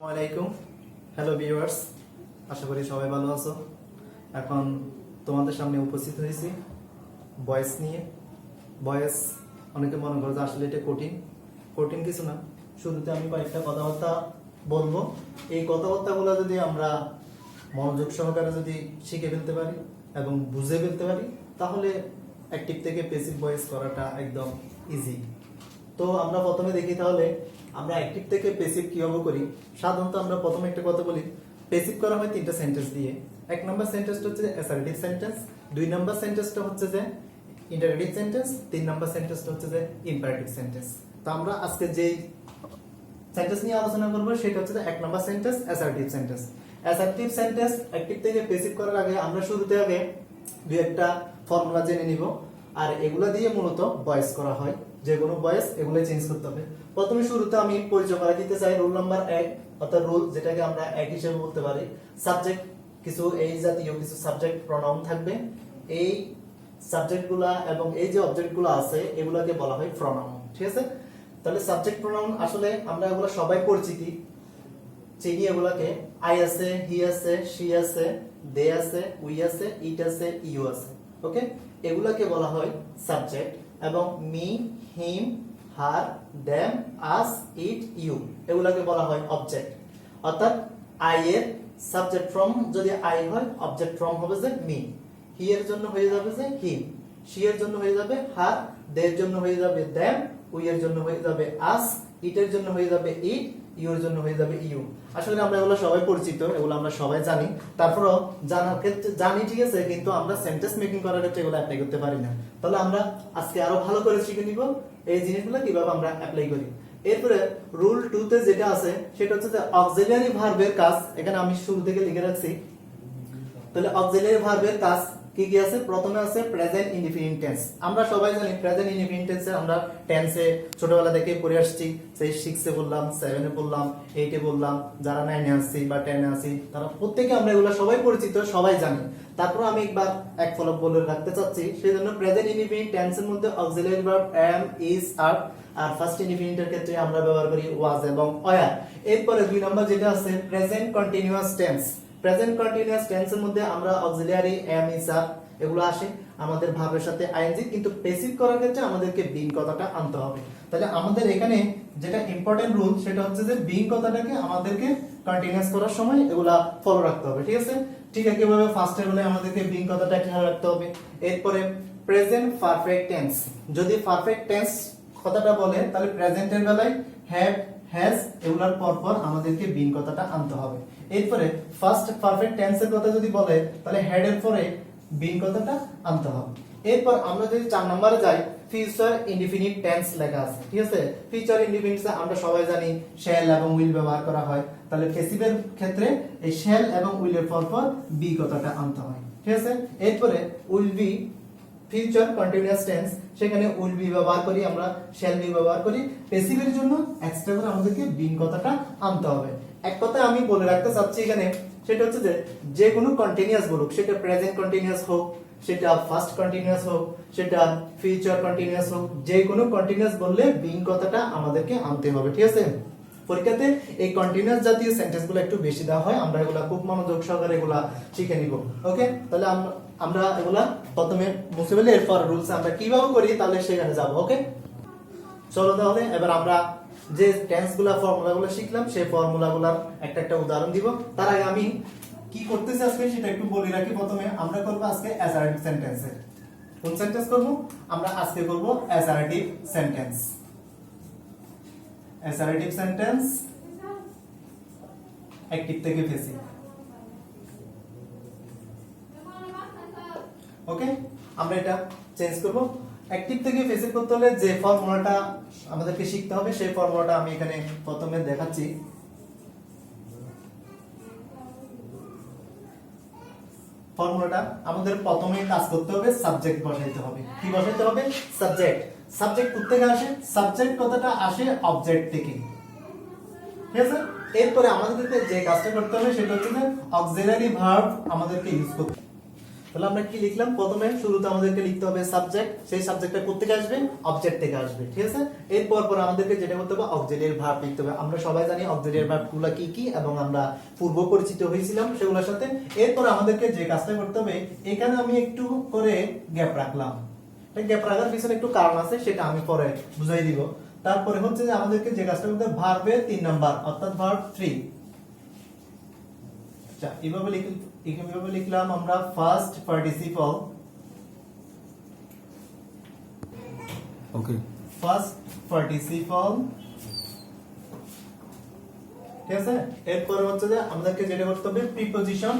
আসসালামাইকুম। Hello viewers, আশা করি সবাই ভালো আছো। এখন তোমাদের সামনে উপস্থিত হয়েছি ভয়েস নিয়ে। ভয়েস অনেকে মনে করো যে আসলে এটা কঠিন কঠিন কিছু না। শুরুতে আমি কয়েকটা কথাবার্তা বলবো। এই কথাবার্তাগুলো যদি আমরা মনোযোগ সহকারে যদি শিখে ফেলতে পারি এবং বুঝে ফেলতে পারি, তাহলে অ্যাক্টিভ থেকে প্যাসিভ ভয়েস করাটা একদম ইজি। তো আমরা প্রথমে দেখি তাহলে আমরা অ্যাক্টিভ থেকে প্যাসিভ কিভাবে করি। সাধারণত আমরা প্রথমে একটা কথা বলি, প্যাসিভ করা হয় তিনটা সেন্টেন্স দিয়ে। এক নম্বর সেন্টেন্সটা হচ্ছে অ্যাসার্টিভ সেন্টেন্স, দুই নম্বর সেন্টেন্সটা হচ্ছে যে ইন্টারোগেটিভ সেন্টেন্স, তিন নম্বর সেন্টেন্সটা হচ্ছে যে ইম্পারেটিভ সেন্টেন্স। তো আমরা আজকে যেই সেন্টেন্স নিয়ে আলোচনা করব সেটা হচ্ছে এক নম্বর sentence, assertive sentence. Assertive sentence active থেকে প্যাসিভ করার আগে আমরা শুরুতে আগে দুই একটা ফর্মুলা জেনে নিব, আর এগুলা দিয়ে মূলত ভয়েস করা হয়। যে কোনো ভয়েস এগুলো চেঞ্জ করতে হবে। প্রথমে শুরুতে আমি পরিচয় করা দিতে চাই রুল নাম্বার 1, অর্থাৎ রুল যেটাকে আমরা এক হিসেবে বলতে পারি। সাবজেক্ট কিছু এই জাতীয় কিছু সাবজেক্ট প্রনাউন থাকবে। এই সাবজেক্টগুলা এবং এই যে অবজেক্টগুলো আছে এগুলোকে বলা হয় প্রনাউন। ঠিক আছে? তাহলে সাবজেক্ট প্রনাউন আসলে আমরা এগুলো সবাই পরিচিতি চিনি। এগুলাকে আই আছে, হি আছে, শি আছে, দে আছে, উই আছে, ইট আছে, ইউ আছে। ওকে, এগুলাকে বলা হয় সাবজেক্ট। এবং me, him, her, them, us, it, you এগুলাকে বলা হয় অবজেক্ট। অর্থাৎ আই এর সাবজেক্ট ফ্রম যদি আই হয়, অবজেক্ট ফ্রম হবে যে মি, হি এর জন্য হয়ে যাবে যে হিম, শি এর জন্য হয়ে যাবে হার, দে এর জন্য হয়ে যাবে দেম, উই এর জন্য হয়ে যাবে আস, ইট এর জন্য হয়ে যাবে ইট, ইউ এর জন্য হয়ে যাবে ইউ। আসলে আমরা এগুলো সবাই পরিচিত, এগুলো আমরা সবাই জানি। তারপরেও জানার ক্ষেত্রে জানি, ঠিক আছে, কিন্তু আমরা সেন্টেন্স মেকিং করার ক্ষেত্রে এগুলো অ্যাপ্লাই করতে পারি না। তাহলে আমরা আজকে আরো ভালো করে শিখে নিব এই জিনিসগুলো কিভাবে আমরা অ্যাপ্লাই করি। এরপরে রুল 2 তে যেটা আছে সেটা হচ্ছে যে অক্সিলিয়ারি ভার্বের কাজ। এখানে আমি শুরু থেকে লিখে রাখছি। তাহলে অক্সিলিয়ারি ভার্বের কাজ কি কি আছে? প্রথমে আছে প্রেজেন্ট ইনডিফিনিট টেন্স। আমরা সবাই জানি প্রেজেন্ট ইনডিফিনিট টেন্সে আমরা টেন্সে ছোটবেলা থেকে পড়ে আসছি। সেই 6 এ বললাম, 7 এ বললাম, 8 এ বললাম, যারা 9 এ আছি বা 10 এ আছি তারা প্রত্যেককে আমরা এগুলো সবাই পরিচিত, সবাই জানি। তারপর আমি একবার এক ফলো বলে রাখতে চাচ্ছি, সেজন্য প্রেজেন্ট ইনডিফিনিট টেন্সের মধ্যে auxiliary verb am, is, are, আর ফার্স্ট ইনডিফিনিটের ক্ষেত্রে আমরা ব্যবহার করি was এবং were। এরপরে 2 নম্বর যেটা আছে present continuous tense. Present continuous টেন্সের মধ্যে আমরা অক্সিলিয়ারি am, is, are এগুলো আসে আমাদের ভার্বের সাথে আইএনজি, কিন্তু প্যাসিভ করার ক্ষেত্রে আমাদেরকে বিং কথাটা আনতে হবে। তাহলে আমাদের এখানে যেটা ইম্পর্টেন্ট রুল সেটা হচ্ছে যে বিং কথাটাকে আমাদেরকে কন্টিনিউয়াস করার সময় এগুলা ফলো রাখতে হবে। ঠিক আছে? ঠিক একইভাবে ফার্স্টে বলে আমাদেরকে বিং কথাটা খেয়াল রাখতে হবে। এরপরে প্রেজেন্ট পারফেক্ট টেন্স, যদি পারফেক্ট টেন্স কথাটা বলে তাহলে প্রেজেন্টের বেলায় হ্যাভ, হ্যাজ এগুলার পর আমাদেরকে বিং কথাটা আনতে হবে। এরপরে ফার্স্ট পারফেক্ট টেন্সের কথা যদি বলে তাহলে হ্যাড এর পরে বিং কথাটা আনতে হবে। এরপর আমরা যদি 4 নম্বরে যাই, ফিউচার ইনডিফিনিট টেন্স লেখা আছে। ঠিক আছে? ফিউচার ইনডিফিনিটে আমরা সবাই জানি শ্যাল এবং উইল ব্যবহার করা হয়। তাহলে প্যাসিভের ক্ষেত্রে এই শ্যাল এবং উইলের পর বি কথাটা আনতে হয়। ঠিক আছে? এরপরে will be future continuous tense, সেখানে উইল বি ব্যবহার করি আমরা, শ্যাল বি ব্যবহার করি। প্যাসিভের জন্য এক্সট্রা করে আমাদেরকে বিং কথাটা আনতে হবে। এক কথা আমি বলে রাখতে চাচ্ছি এখানে, সেটা হচ্ছে যে কোনো কন্টিনিউয়াস বলুক, সেটা প্রেজেন্ট কন্টিনিউয়াস হোক, সেটা ফার্স্ট কন্টিনিউয়াস হোক, সেটা ফিউচার কন্টিনিউয়াস হোক, যে কোনো কন্টিনিউয়াস বললে বিং কথাটা আমাদেরকে আনতে হবে। ঠিক আছে? পরীক্ষাতে এই কন্টিনিউয়াস জাতীয় সেন্টেন্সগুলো একটু বেশি দেওয়া হয়, আমরা এগুলা খুব মনোযোগ সহকারে এগুলা শিখে নিব। ওকে, তাহলে আমরা এগুলা প্রথমে বুঝতে পারলে এরপর রুলস আমরা কিভাবে করি তাহলে সেখানে যাব। ওকে, চলো তাহলে এবার আমরা যে টেন্সগুলো ফর্মুলাগুলো শিখলাম সেই ফর্মুলাগুলোর একটা উদাহরণ দিব। তার আগে আমি কি করতেছি আজকে সেটা একটু বলে রাখি। প্রথমে আমরা করব আজকে অ্যাসার্টিভ সেন্টেন্সে। কোন সেন্টেন্স করব? আমরা আজকে করব assertive sentence. Assertive sentence active থেকে প্যাসিভ। ওকে, আমরা এটা চেঞ্জ করব। অ্যাক্টিভ থেকে প্যাসিভ করতে হলে যে ফর্মুলাটা আমাদেরকে শিখতে হবে সেই ফর্মুলাটা আমি এখানে প্রথমে দেখাচ্ছি। ফর্মুলাটা আমাদের প্রথমে কাজ করতে হবে, সাবজেক্ট বসাইতে হবে। কি বসাইতে হবে? সাবজেক্ট। সাবজেক্ট কোথা থেকে আসে? সাবজেক্ট কথাটা আসে অবজেক্ট থেকে। ঠিক আছে? এরপরে আমাদেরকে যে কাজটা করতে হবে সেটা হচ্ছে যে অক্সিলারি ভার্ব আমাদেরকে ইউজ করতে হবে। তাহলে আমরা কি লিখলাম, প্রথমে শুরুতে আমাদেরকে লিখতে হবে সাবজেক্ট, সেই সাবজেক্টটা কোথা থেকে আসবে, অবজেক্ট থেকে আসবে, ঠিক আছে। এরপর পর আমাদেরকে যেটা করতে হবে, অক্সিলিয়ারি ভার্ব লিখতে হবে। আমরা সবাই জানি অক্সিলিয়ারি ভার্বগুলো কি কি, এবং আমরা পূর্ব পরিচিত হয়েছিলাম সেগুলোর সাথে। এরপর আমাদেরকে যে কাজটা করতে হবে, এখানে আমি একটু করে গ্যাপ রাখলাম। গ্যাপ রাখার পিছনে একটু কারণ আছে, সেটা আমি পরে বুঝাই দিব। তারপরে হচ্ছে যে আমাদেরকে যে কাজটা করতে হবে, ভার্বের 3 নাম্বার অর্থাৎ ভার্ব 3। আচ্ছা, এইভাবে লিখলাম আমরা ফার্স্ট পার্টিসিপল, ওকে, ফার্স্ট পার্টিসিপল, ঠিক আছে। এরপর হচ্ছে যে আমাদেরকে যেটা করতে হবে, প্রিপজিশন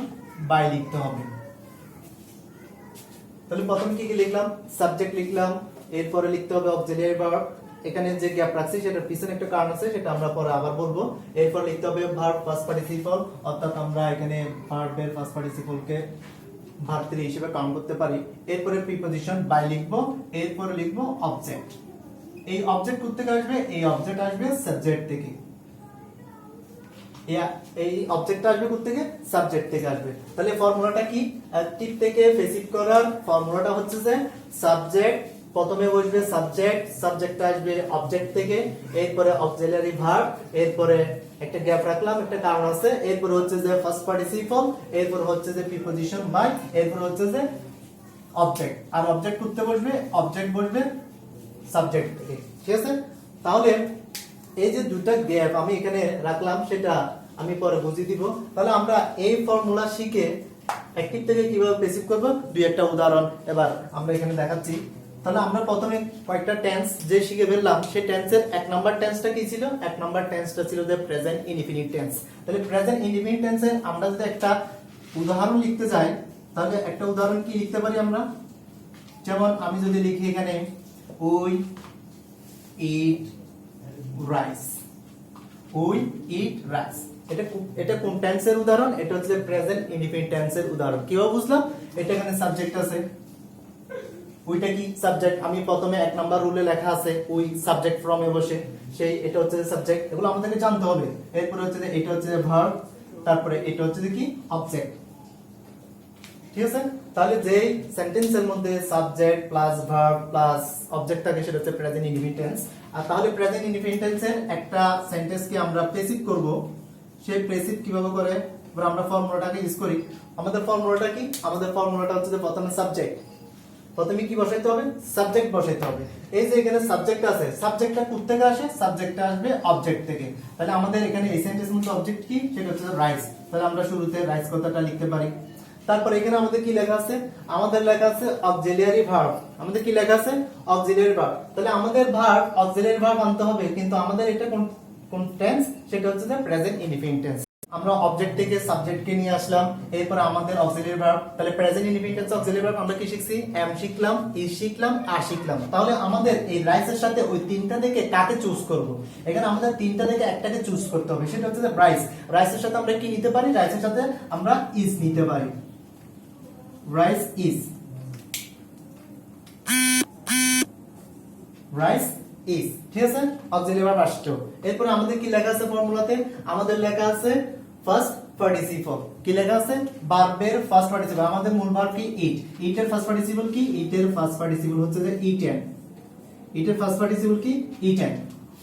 বাই লিখতে হবে। তাহলে প্রথমে কি কি লিখলাম, সাবজেক্ট লিখলাম, এরপরে লিখতে হবে অক্সিলিয়ারি ভার্ব। এখানে যে গ্যাপ রাখছি সেটার পিছনে একটা কারণ আছে, সেটা আমরা পরে আবার বলবো। এরপর লিখতে হবে ভার্ব ফার্স্ট পার্টিসিপল, অর্থাৎ আমরা এখানে ভার্বের ফার্স্ট পার্টিসিপলকে ভার্ব 3 হিসেবে কাউন্ট করতে পারি। এরপরে প্রিপজিশন বাই লিখবো, এরপরে লিখবো অবজেক্ট। এই অবজেক্ট কোথা থেকে আসবে, এই অবজেক্ট আসবে সাবজেক্ট থেকে। এই অবজেক্টটা আসবে কোথা থেকে, সাবজেক্ট থেকে আসবে। তাহলে ফর্মুলাটা কি, অ্যাক্টিভ থেকে প্যাসিভ করার ফর্মুলাটা হচ্ছে যে সাবজেক্ট প্রথমে বসবে সাবজেক্ট, সাবজেক্টটা আসবে অবজেক্ট থেকে, এরপরে অক্সিলিয়ারি ভার্ব, এরপরে একটা গ্যাপ রাখলাম, একটা কারণ আছে, এরপরে হচ্ছে যে ফার্স্ট পার্টিসিপল, এরপর হচ্ছে যে প্রিপজিশন বাই, এরপর হচ্ছে যে অবজেক্ট। আর অবজেক্ট করতে বসবে, অবজেক্ট বসবে সাবজেক্ট থেকে, ঠিক আছে। তাহলে এই যে দুটো গ্যাপ আমি এখানে রাখলাম, সেটা আমি পরে বুঝিয়ে দিব। তাহলে আমরা এই ফর্মুলা শিখে অ্যাক্টিভ থেকে কিভাবে প্যাসিভ করব, দুই একটা উদাহরণ এবার আমরা এখানে দেখাচ্ছি। তাহলে আমরা প্রথমে কয়েকটা টেন্স যে শিখে ফেললাম, সেই টেন্সের এক নাম্বার টেন্সটা কি ছিল, এক নাম্বার টেন্সটা ছিল যে প্রেজেন্ট ইনডিফিনিট টেন্স। তাহলে প্রেজেন্ট ইনডিফিনিট টেন্সের আমরা যদি একটা উদাহরণ লিখতে যাই, তাহলে একটা উদাহরণ কি লিখতে পারি আমরা, যেমন আমি যদি লিখি এখানে we eat rice, we eat rice, এটা কোন টেন্সের উদাহরণ, এটা হচ্ছে প্রেজেন্ট ইনডিফিনিট টেন্সের উদাহরণ। কিভাবে বুঝলাম, এটা এখানে সাবজেক্ট আছে, উইটা কি সাবজেক্ট, আমি প্রথমে এক নাম্বার রুলে লেখা আছে উই সাবজেক্ট ফ্রম এ বসে, সেই এটা হচ্ছে সাবজেক্ট, এগুলো আমাদেরকে জানতে হবে। এরপর হচ্ছে যে এটা হচ্ছে ভার্ব, তারপরে এটা হচ্ছে কি অবজেক্ট, ঠিক আছে। তাহলে যেই সেন্টেন্সের মধ্যে subject plus verb plus object থাকে, সেটা হচ্ছে প্রেজেন্ট ইনডিফিনিট টেন্স। আর তাহলে প্রেজেন্ট ইনডিফিনিট টেন্সের একটা সেন্টেন্সকে আমরা প্যাসিভ করব, সেই প্যাসিভ কিভাবে করে, এবার আমরা ফর্মুলাটাকে ইউজ করি। আমাদের ফর্মুলাটা কি, আমাদের ফর্মুলাটা হচ্ছে যে প্রথমে সাবজেক্ট, প্রথমে কি বসাইতে হবে, সাবজেক্ট বসাইতে হবে। এই যে এখানে সাবজেক্ট আছে, সাবজেক্টটা কোথা থেকে আসে, সাবজেক্টটা আসবে অবজেক্ট থেকে। তাহলে আমাদের এখানে এই সেন্টেন্সের মধ্যে অবজেক্ট কি, সেটা হচ্ছে রাইস। তাহলে আমরা শুরুতে রাইস কথাটা লিখতে পারি। তারপর এখানে আমাদের কি লেখা আছে, আমাদের লেখা আছে অক্সিলিয়ারি ভার্ব, আমাদের কি লেখা আছে অক্সিলিয়ারি ভার্ব। তাহলে আমাদের ভার্ব অক্সিলিয়ারি ভার্ব আনতে হবে, কিন্তু আমাদের এটা কোন টেন্স, সেটা হচ্ছে যে প্রেজেন্ট ইনডিফিনিট টেন্স। আমরা অবজেক্ট থেকে সাবজেক্টকে নিয়ে আসলাম, এরপর আমাদের অক্সিলিয়ারি ভার্ব। তাহলে present indefinite tense auxiliary verb আমরা কি শিখছি, এম শিখলাম, ইজ শিখলাম, আর শিখলাম। তাহলে আমাদের এই রাইসের সাথে ওই তিনটা থেকে কাকে চুজ করব, এখানে আমাদের তিনটা থেকে একটাকে চুজ করতে হবে, সেটা হচ্ছে যে রাইস। রাইসের সাথে আমরা কি নিতে পারি, রাইসের সাথে আমরা ইজ নিতে পারি, রাইস ইজ, রাইস ইজ, ঠিক আছে। অক্সিলিয়ারি ভার্ব আসছে। এরপর আমাদের কি লেখা আছে ফর্মুলাতে, আমাদের লেখা আছে ফার্স্ট পার্টিসিপল, কি লেখা আছে ভার্বের ফার্স্ট পার্টিসিপল। আমাদের মূল ভার্ব কি ইট, ইটের ফার্স্ট পার্টিসিপল কি, ইটের ফার্স্ট পার্টিসিপল হচ্ছে যে ইটেন, ইটের ফার্স্ট পার্টিসিপল কি ইটেন।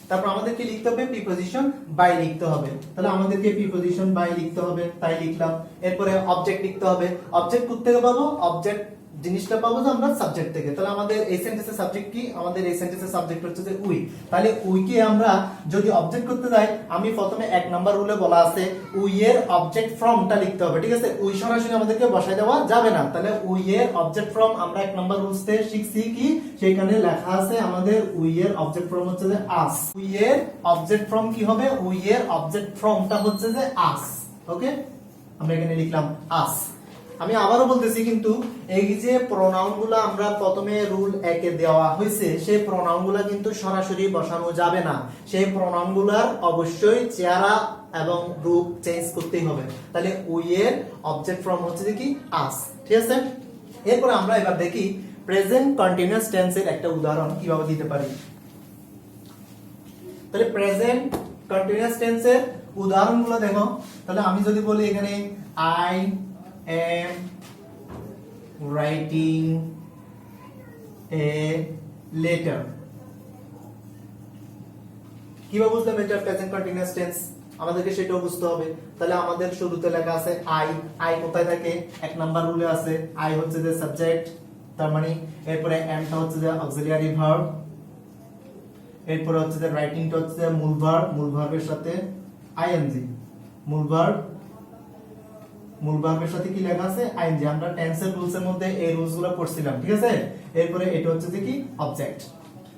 তারপর আমাদেরকে লিখতে হবে প্রিপজিশন বাই লিখতে হবে, তাহলে আমাদেরকে প্রিপজিশন বাই লিখতে হবে, তাই লিখলাম। এরপরে অবজেক্ট লিখতে হবে, অবজেক্ট কোথা থেকে পাবো, অবজেক্ট জিনিসটা পাবো যে আমরা সাবজেক্ট থেকে। তাহলে আমাদের এই সেন্টেন্সের সাবজেক্ট কি, আমাদের এই সেন্টেন্সের সাবজেক্ট হচ্ছে যে উই। তাহলে উই কে আমরা যদি অবজেক্ট করতে যাই, আমি প্রথমে এক নাম্বার রুলে বলা আছে উই এর অবজেক্ট ফ্রমটা লিখতে হবে, ঠিক আছে। উই সরাসরি আমাদেরকে বসায় দেওয়া যাবে না। তাহলে উই এর অবজেক্ট ফ্রম আমরা এক নাম্বার রুলস থেকে শিখছি কি, সেখানে লেখা আছে আমাদের উই এর অবজেক্ট ফ্রম হচ্ছে যে আস। উই এর অবজেক্ট ফ্রম কি হবে, উই এর অবজেক্ট ফ্রমটা হচ্ছে যে আস। ওকে, আমরা এখানে লিখলাম আস। আমি আবারও বলতেছি, কিন্তু এই যে প্রোনাউনগুলো আমরা প্রথমে রুল 1 এ দেওয়া হয়েছে, সেই প্রোনাউনগুলো কিন্তু সরাসরি বসানো যাবে না, সেই প্রোনাউনগুলোর অবশ্যই চেহারা এবং রূপ চেঞ্জ করতেই হবে। তাহলে উই এর অবজেক্ট ফ্রম হচ্ছে কি আস, ঠিক আছে। এরপর আমরা এবার দেখি প্রেজেন্ট কন্টিনিউয়াস টেন্সের একটা উদাহরণ কিভাবে দিতে পারি। তাহলে প্রেজেন্ট কন্টিনিউয়াস টেন্সের উদাহরণগুলো দেখো। তাহলে আমি যদি বলি এখানে I am writing a letter. কিভাবে বুঝলাম এটা প্রেজেন্ট কন্টিনিউয়াস টেন্স? আমাদেরকে সেটাও বুঝতে হবে। তাহলে আমাদের শুরুতে লেখা আছে আই। আই কোথায় থাকে? এক নাম্বার রুলে আছে। আই হচ্ছে যে সাবজেক্ট, তার মানে এরপরে এমটা হচ্ছে যে অক্সিলিয়ারি ভার্ব, এরপরে হচ্ছে যে রাইটিংটা হচ্ছে যে মূল ভার্ব, মূল ভার্বের সাথে আইএনজি। মূল ভার্বের সাথে কি লেখা আছে? আইএনজি। আমরা টেন্সের রুলসের মধ্যে এই রুলসগুলো পড়ছিলাম, ঠিক আছে? এরপরে এটা হচ্ছে যে কি অবজেক্ট।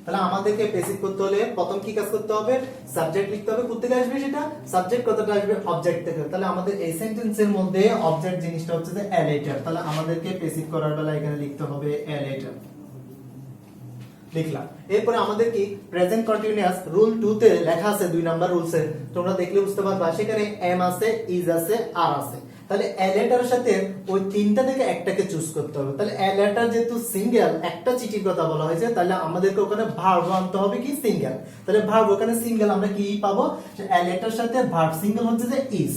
তাহলে আমাদেরকে বেসিক করতে হলে প্রথম কি কাজ করতে হবে? সাবজেক্ট লিখতে হবে। কোথা থেকে আসবে সেটা? সাবজেক্ট কথাটা আসবে অবজেক্ট থেকে। তাহলে আমাদের এই সেন্টেন্সের মধ্যে অবজেক্ট জিনিসটা হচ্ছে যে এ লেটার। তাহলে আমাদেরকে বেসিক করার বেলা এখানে লিখতে হবে এ লেটার। লিখলাম। এরপরে আমাদের কি প্রেজেন্ট কন্টিনিউয়াস রুল 2 তে লেখা আছে 2 নাম্বার রুলসে, তোমরা দেখলে বুঝতে পারবা। সেখানে এম আছে, ইজ আছে, আর আছে। তাহলে এ লেটারের সাথে ওই তিনটা থেকে একটাকে চুজ করতে হবে। তাহলে এ লেটার যেহেতু সিঙ্গেল, একটা চিঠির কথা বলা হয়েছে, তাহলে আমাদেরকে ওখানে ভার্ব আনতে হবে কি সিঙ্গেল। তাহলে ভার্ব ওখানে সিঙ্গেল, আমরা কি পাবো? এ লেটারের সাথে ভার্ব সিঙ্গেল হচ্ছে যে ইজ,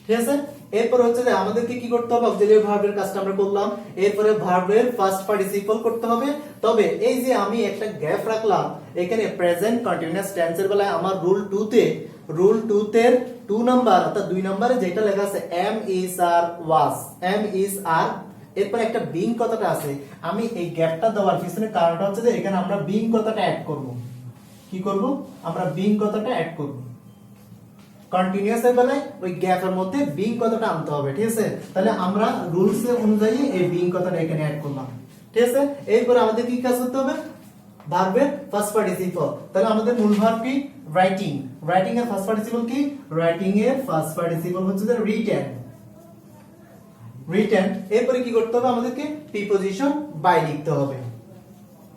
ঠিক আছে? এরপর হচ্ছে যে আমাদেরকে কি করতে হবে? অক্সিলিয়ারি ভার্বের কাজটা আমরা করলাম। এরপরে ভার্বের ফার্স্ট পার্টিসিপল করতে হবে। তবে এই যে আমি একটা গ্যাপ রাখলাম এখানে প্রেজেন্ট কন্টিনিউয়াস টেন্সের বেলায়, আমার রুল 2 তে 2 নাম্বার অর্থাৎ 2 নম্বরে যেটা লেখা আছে am is are was, am is are, এরপর একটা বিং কথাটা আছে। আমি এই গ্যাপটা দেওয়ার পিছনে কারণটা হচ্ছে যে এখানে আমরা বিং কথাটা অ্যাড করব। কি করব? আমরা বিং কথাটা অ্যাড করব। কন্টিনিউয়াস এর বেলায় ওই গ্যাপের মধ্যে বিং কথাটা আনতে হবে, ঠিক আছে? তাহলে আমরা রুলস এর অনুযায়ী এই বিং কথাটা এখানে অ্যাড করলাম, ঠিক আছে? এরপর আমাদের কি কাজ করতে হবে? ভার্বের ফার্স্ট পার্টিসিপল। তাহলে আমাদের মূল ভার্ব কি? রাইটিং। রাইটিং এর ফার্স্ট পার্টিসিপল কি? রাইটিং এর ফার্স্ট পার্টিসিপল হচ্ছে যে রিটেন। এরপরে কি করতে হবে? আমাদেরকে প্রিপজিশন বাই লিখতে হবে।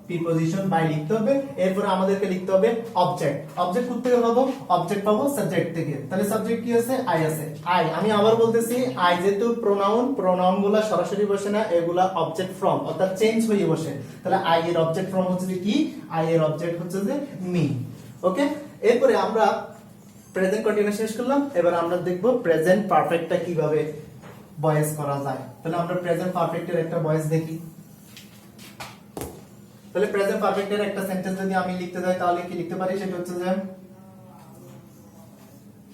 প্রিপজিশন বাই লিখতে হবে। এরপর আমাদেরকে লিখতে হবে অবজেক্ট। অবজেক্ট কোথা থেকে পাবো? অবজেক্ট পাবো সাবজেক্ট থেকে। তাহলে সাবজেক্ট কি আছে? আই আছে। আই, আমি আবার বলতেছি, আই যেহেতু প্রোনাউন গুলা সরাসরি বসে না, এগুলা অবজেক্ট ফ্রম অর্থাৎ চেঞ্জ হয়ে বসে। তাহলে আই এর অবজেক্ট ফ্রম হচ্ছে যে কি? আই এর অবজেক্ট হচ্ছে যে মি। ওকে, এরপরে আমরা প্রেজেন্ট কন্টিনিউয়াস শেষ করলাম। এবার আমরা দেখব প্রেজেন্ট পারফেক্টটা কিভাবে ভয়েস করা যায়। তাহলে আমরা প্রেজেন্ট পারফেক্টের একটা ভয়েস দেখি। তাহলে প্রেজেন্ট পারফেক্টের একটা সেন্টেন্স যদি আমি লিখতে যাই তাহলে কি লিখতে পারি? সেটা হচ্ছে যে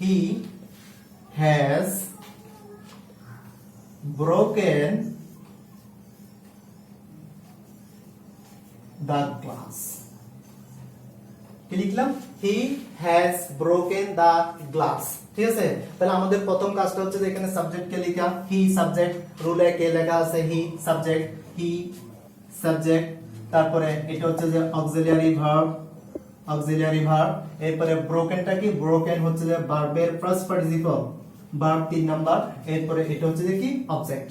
he has broken the glass. কি লিখলাম? He has broken the glass, ঠিক আছে? তাহলে আমাদের প্রথম কাজটা হচ্ছে যে এখানে সাবজেক্টকে লেখা। হি সাবজেক্ট, রুলে কে লেখা আছে হি সাবজেক্ট, হি সাবজেক্ট। তারপরে এটা হচ্ছে যে অক্সিলিয়ারি ভার্ব, এরপরে ব্রোকেনটা কি? ব্রোকেন হচ্ছে যে ভার্বের ফার্স্ট পার্টিসিপল, ভার্ব 3 নাম্বার। এরপরে এটা হচ্ছে যে কি? অবজেক্ট।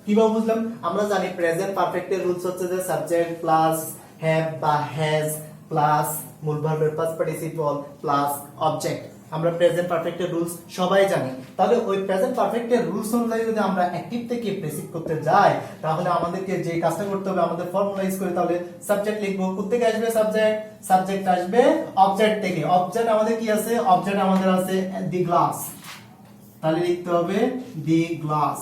কিভাবে বুঝলাম? আমরা জানি প্রেজেন্ট পারফেক্টের রুলস হচ্ছে যে সাবজেক্ট প্লাস হ্যাভ বা হ্যাজ প্লাস মূল ভার্বের ফার্স্ট পার্টিসিপল প্লাস অবজেক্ট। আমরা প্রেজেন্ট পারফেক্টের রুলস সবাই জানি। তাহলে ওই প্রেজেন্ট পারফেক্টের রুলস অনুযায়ী যদি আমরা অ্যাক্টিভ থেকে প্যাসিভ করতে যাই, তাহলে আমাদেরকে যে কাজটা করতে হবে, আমাদের ফর্মুলা ইউজ করে তাহলে সাবজেক্ট লিখবো। কোথা থেকে আসবে সাবজেক্ট? সাবজেক্ট আসবে অবজেক্ট থেকে। অবজেক্ট আমাদের কি আছে? অবজেক্ট আমাদের আছে দি গ্লাস। তাহলে লিখতে হবে দি গ্লাস।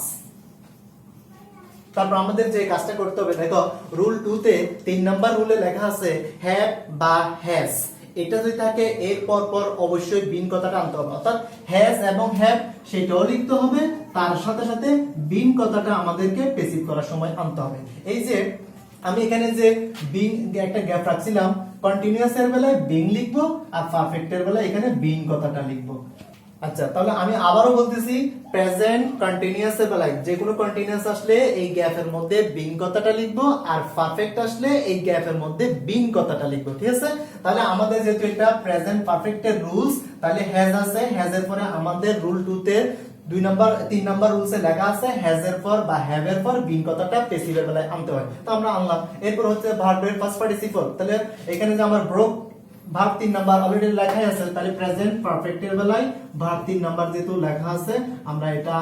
তারপর আমাদের যে কাজটা করতে হবে, দেখো রুল 2 তে 3 নাম্বার রুলে লেখা আছে হ্যাভ বা হ্যাজ। এটা যদি থাকে এর পর পর অবশ্যই বিন কথাটা আনতে হবে, অর্থাৎ হ্যাজ এবং হ্যাভ সেটাও লিখতে হবে, তার সাথে সাথে বিন কথাটা আমাদেরকে প্যাসিভ করার সময় আনতে হবে। এই যে আমি এখানে যে বিন একটা গ্যাপ রাখছিলাম, কন্টিনিউয়াস এর বেলায় বিন লিখবো আর পারফেক্টের বেলায় এখানে বিন কথাটা লিখবো। আচ্ছা, তাহলে আমি আবারও বলতেছি, প্রেজেন্ট কন্টিনিউয়াস এর বেলায় যে কোনো কন্টিনিউয়াস আসলে এই গ্যাপের মধ্যে বিং কথাটা লিখবো, আর পারফেক্ট আসলে এই গ্যাপের মধ্যে বিং কথাটা লিখবো, ঠিক আছে? তাহলে আমাদের যেহেতু এটা প্রেজেন্ট পারফেক্টের রুলস, তাহলে হ্যাজ আছে, হ্যাজ এর পরে আমাদের রুল 2 তে 3 নাম্বার রুলসে লেখা আছে হ্যাজ এর পর বা হ্যাভ এর পর বিং কথাটা প্যাসিভের বেলায় আনতে হয়। তো আমরা আনলাম। এরপর হচ্ছে ভার্বের ফার্স্ট পার্টিসিপল। তাহলে এখানে যে আমার ব্রোক ভার্ব 3 নাম্বার অলরেডি লেখা আছে, তাহলে প্রেজেন্ট পারফেক্টের বেলায় ভার্ব 3 নাম্বার যেহেতু লেখা আছে, আমরা এটা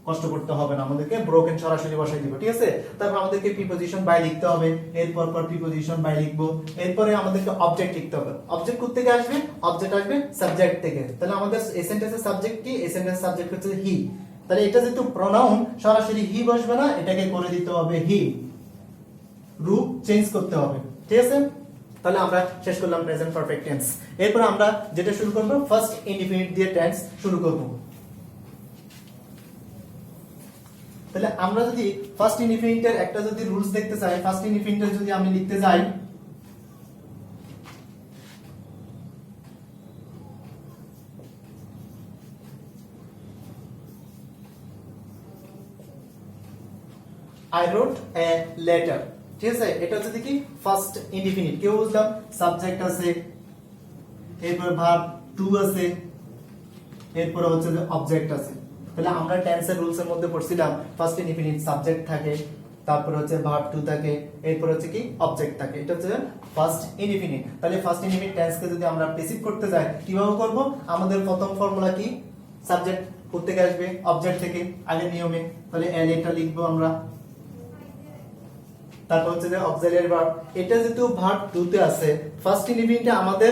কষ্ট করতে হবে না, আমাদেরকে ব্রোকেন সরাসরি বসাই দিব, ঠিক আছে? তারপর আমাদেরকে প্রিপজিশন বাই লিখতে হবে, এরপর প্রিপজিশন বাই লিখবো। এরপরে আমাদেরকে অবজেক্ট লিখতে হবে। অবজেক্ট কোথা থেকে আসবে? অবজেক্ট আসবে সাবজেক্ট থেকে। তাহলে আমাদের এই সেন্টেন্সের সাবজেক্ট কি? এই সেন্টেন্সের সাবজেক্ট হচ্ছে হি। তাহলে এটা যেহেতু প্রোনাউন সরাসরি হি বসবে না, এটাকে করে দিতে হবে হি, রূপ চেঞ্জ করতে হবে। ঠিক আছে, তাহলে আমরা শেষ করলাম প্রেজেন্ট পারফেক্ট টেন্স। এরপর আমরা যেটা শুরু করব ফার্স্ট ইনডিফিনিট দিয়ে টেন্স শুরু করব। তাহলে আমরা যদি ফার্স্ট ইনডিফিনিটের একটা যদি রুলস দেখতে চাই, ফার্স্ট ইনডিফিনিটের যদি আমি লিখতে যাই, I wrote a letter, ঠিক আছে, এটা হচ্ছে কি ফার্স্ট ইনডিফিনিট। কেউ বুঝলাম সাবজেক্ট আছে, এরপর ভার্ব টু আছে, এরপর হচ্ছে যে অবজেক্ট আছে। তাহলে আমরা টেন্সের রুলস এর মধ্যে পড়ছিলাম ফার্স্ট ইনডিফিনিট সাবজেক্ট থাকে, তারপর হচ্ছে ভার্ব টু থাকে, এরপর হচ্ছে কি অবজেক্ট থাকে। এটা হচ্ছে ফার্স্ট ইনডিফিনিট। তাহলে ফার্স্ট ইনডিফিনিট টেন্সকে যদি আমরা প্যাসিভ করতে যাই কিভাবে করব? আমাদের প্রথম ফর্মুলা কি, সাবজেক্ট কোথা থেকে আসবে? অবজেক্ট থেকে, আগের নিয়মে। তাহলে এল এটা লিখবো আমরা, তারপর হচ্ছে যে অক্সিলিয়ারি ভার্ব। এটা যেহেতু ভার্ব 2 তে আছে, ফার্স্ট ইনডিফিনিটে আমাদের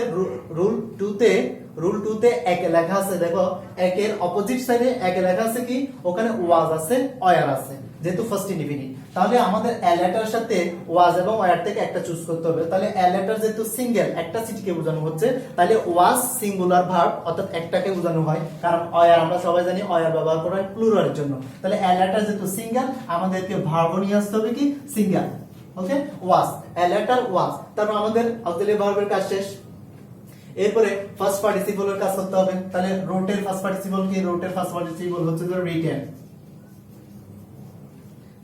রুল 2 তে এক লেখা আছে, দেখো একের অপোজিট সাইডে এক লেখা আছে কি, ওখানে ওয়াজ আছে, ওয়্যার আছে, যেহেতু ফার্স্ট ইনডিফিনিট। তাহলে আমাদের এ লেটার সাথে ওয়াজ এবং ওয়্যার থেকে একটা চুজ করতে হবে। তাহলে এ লেটার যেহেতু সিঙ্গেল, একটা সিটিকে বোঝানো হচ্ছে, তাহলে ওয়াজ সিঙ্গুলার ভার্ব, অর্থাৎ একটাকে বোঝানো হয়, কারণ ওয়্যার আমরা সবাই জানি ওয়্যার ব্যবহার করা হয় প্লুরালের জন্য। তাহলে এ লেটার যেহেতু সিঙ্গেল, আমাদেরকে ভার্ব নিয়ে আসতে হবে কি single. Okay, was, a letter was. তারপর আমাদের অক্সিলিয়ারি ভার্বের কাজ শেষ। এরপরে ফার্স্ট পার্টিসিপলের কাজ করতে হবে। তাহলে রোটের ফার্স্ট পার্টিসিপল কি? রোটের ফার্স্ট পার্টিসিপল হচ্ছে যে রিটেন।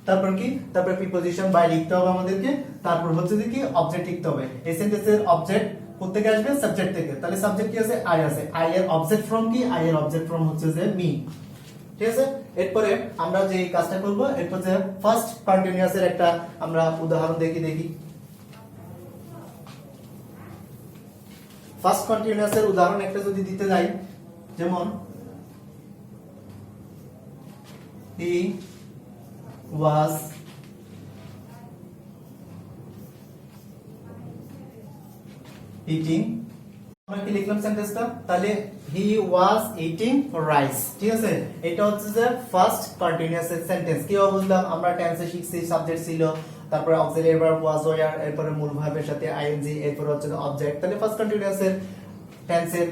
তারপর কি? তারপর প্রিপজিশন বাই লিখতে হবে আমাদেরকে। তারপর হচ্ছে যে কি অবজেক্ট লিখতে হবে। এই সেন্টেন্সের অবজেক্ট কোথা থেকে আসবে? সাবজেক্ট থেকে। তাহলে সাবজেক্ট কি আছে? আই আছে। আই এর অবজেক্ট ফ্রম কি? আই এর অবজেক্ট ফ্রম হচ্ছে যে মি। ঠিক আছে, এরপরে আমরা যে কাজটা করব, এরপর যে ফার্স্ট কন্টিনিউয়াস এর একটা আমরা উদাহরণ দেখি। ফার্স্ট কন্টিনিউয়াস এর উদাহরণ একটা যদি দিতে যাই, যেমন হি ওয়াজ ইটিং, আমরা কি লিখলাম সেন্টেন্সটা? তাহলে হি ওয়াজ ইটিং রাইস। ঠিক আছে, এটা হচ্ছে যে ফার্স্ট কন্টিনিউয়াস সেন্টেন্স। কি বুঝলাম? আমরা টেন্সে শিখছি সাবজেক্ট ছিল, তারপরে অক্সিলিয়ারি ভার্ব ওয়াজ ওয়্যার, এরপরে মূল ভার্বের সাথে আইএনজি, এরপর হচ্ছে অবজেক্ট। তাহলে ফার্স্ট কন্টিনিউয়াস এর টেন্সের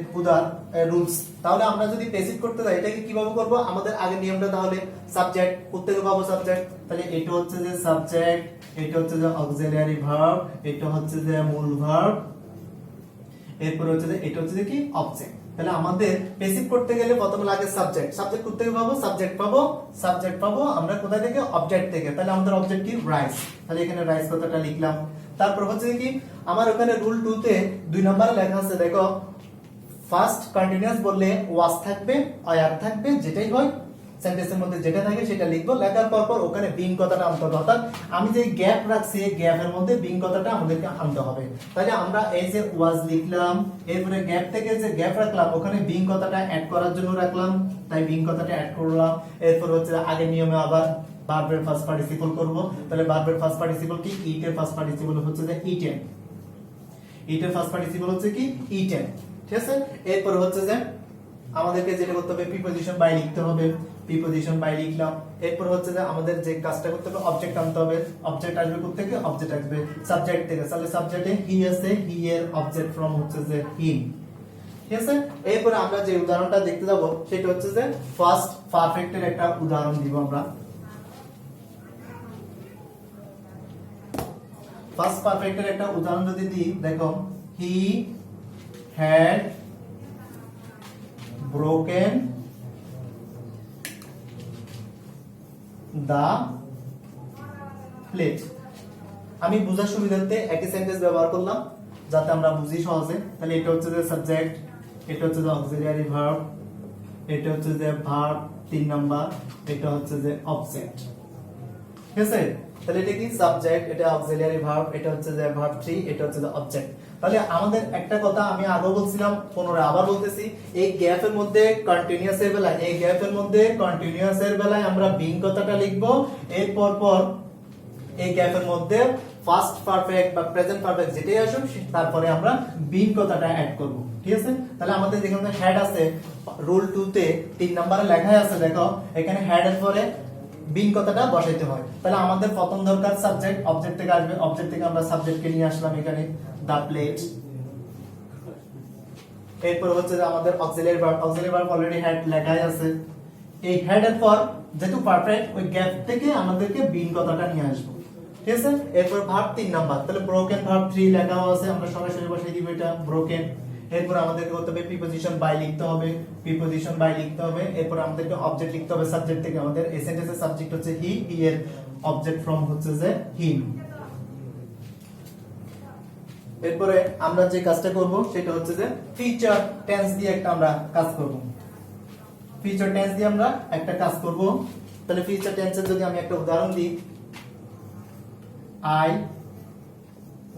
রুলস। তাহলে আমরা যদি প্যাসিভ করতে যাই, এটাকে কিভাবে করব? আমাদের আগের নিয়মটা, তাহলে সাবজেক্ট কোথা থেকে পাবো? সাবজেক্ট। তাহলে এটা হচ্ছে যে সাবজেক্ট, এটা হচ্ছে যে অক্সিলিয়ারি ভার্ব, এটা হচ্ছে যে মূল ভার্ব, এরপর হচ্ছে যে এটা হচ্ছে যে কি অবজেক্ট। তাহলে আমাদের প্যাসিভ করতে গেলে প্রথমে লাগে সাবজেক্ট। সাবজেক্ট কোথা থেকে পাবো? সাবজেক্ট পাবো আমরা কোথা থেকে? অবজেক্ট থেকে। তাহলে আমাদের অবজেক্ট কি? রাইস। তাহলে এখানে রাইস কথাটা লিখলাম। তারপর হচ্ছে কি আমার ওখানে রুল 2 তে 2 নম্বরে লেখা আছে, দেখো ফার্স্ট কন্টিনিউয়াস বললে ওয়াজ থাকবে, ওয়্যার থাকবে, যেটাই হয় সেন্টেন্সের মধ্যে যেটা থাকে সেটা লিখবো। লেখার পর ওখানে বিং কথাটা আনতে হবে, অর্থাৎ আমি যে গ্যাপ রাখছি এই গ্যাপের মধ্যে বিং কথাটা আমাদেরকে আনতে হবে। তাহলে আমরা এই যে ওয়াজ লিখলাম, এরপরে গ্যাপ থেকে যে গ্যাপ রাখলাম ওখানে বিং কথাটা অ্যাড করার জন্য রাখলাম, তাই বিং কথাটা অ্যাড করলাম। এরপর হচ্ছে আগের নিয়মে আবার ভার্বের ফার্স্ট পার্টিসিপল করব। তাহলে ভার্বের ফার্স্ট পার্টিসিপল কি? ইট এর ফার্স্ট পার্টিসিপল হচ্ছে যে ইটেন। ইট এর ফার্স্ট পার্টিসিপল হচ্ছে কি? ইটেন। ঠিক আছে, এরপর হচ্ছে যে আমাদেরকে যেটা করতে হবে, প্রিপজিশন বাই লিখতে হবে। প্রিপজিশন বাই লিখলাম। এরপর হচ্ছে যে আমাদের যে কাজটা করতে হবে, অবজেক্ট আনতে হবে। অবজেক্ট আসবে কোথা থেকে? অবজেক্ট আসবে সাবজেক্ট থেকে। তাহলে সাবজেক্টে হি আছে, হি এর অবজেক্ট ফ্রম হচ্ছে যে হিম। ঠিক আছে, এরপর আমরা যে উদাহরণটা দেখতে যাব সেটা হচ্ছে যে ফার্স্ট পারফেক্টের একটা উদাহরণ দিব আমরা। ফার্স্ট পারফেক্টের একটা উদাহরণ যদি দিই, দেখো he had broken the plate। আমি বুঝার সুবিধার্থে একই সেন্টেন্স ব্যবহার করলাম যাতে আমরা বুঝি সহজে। তাহলে এটা হচ্ছে যে সাবজেক্ট, এটা হচ্ছে যে অক্সিলিয়ারি ভার্ব, এটা হচ্ছে যে ভার্ব 3 নাম্বার, এটা হচ্ছে যে অবজেক্ট। ঠিক আছে, তাহলে এটা কি? সাবজেক্ট, এটা অক্সিলিয়ারি ভার্ব, এটা হচ্ছে যে ভার্ব 3, এটা হচ্ছে যে অবজেক্ট। তাহলে আমাদের একটা কথা আমি আগে বলছিলাম, পুনরায় আবার বলতেছি, এই গ্যাপের মধ্যে কন্টিনিউয়াস এর বেলায়, এই গ্যাপের মধ্যে কন্টিনিউয়াস এর বেলায় আমরা বিং কথাটা লিখবো। এরপর এই গ্যাপের মধ্যে ফার্স্ট পারফেক্ট বা প্রেজেন্ট পারফেক্ট যেটাই আসুক তারপরে আমরা বিং কথাটা অ্যাড করব। ঠিক আছে, তাহলে আমাদের যেখানে হেড আছে রুল 2 তে 3 নম্বরে লেখা আছে, দেখো এখানে হেড এর পরে বিন কথাটা বসাইতে হয়। তাহলে আমাদের প্রথম দরকার সাবজেক্ট, অবজেক্ট থেকে আসবে, অবজেক্ট থেকে আমরা সাবজেক্টকে নিয়ে আসলাম এখানে দা প্লেট। এরপর হচ্ছে যে আমাদের অক্সিলারি ভার্ব অলরেডি হেড লেখাই আছে। এই হেড এর পর যেহেতু পারফেক্ট, ওই গ্যাপ থেকে আমাদেরকে বিন কথাটা নিয়ে আসবো, ঠিক আছে। এরপর ভার্ব 3 নাম্বার, তাহলে ব্রোকেন ভার্ব 3 লেখাও আছে, আমরা সরাসরি বসাই দিব এটা ব্রোকেন। এরপর আমাদেরকে করতে হবে প্রিপজিশন বাই লিখতে হবে, প্রিপজিশন বাই লিখতে হবে। এরপর আমাদেরকে অবজেক্ট লিখতে হবে সাবজেক্ট থেকে, আমাদের এই সেন্টেন্সের সাবজেক্ট হচ্ছে হি, হি এর অবজেক্ট ফ্রম হচ্ছে যে হিম। এরপরে আমরা যে কাজটা করব সেটা হচ্ছে যে ফিউচার টেন্স দিয়ে একটা আমরা কাজ করব। ফিউচার টেন্স দিয়ে আমরা একটা কাজ করব। তাহলে ফিউচার টেন্সের যদি আমি একটা উদাহরণ দিই, আই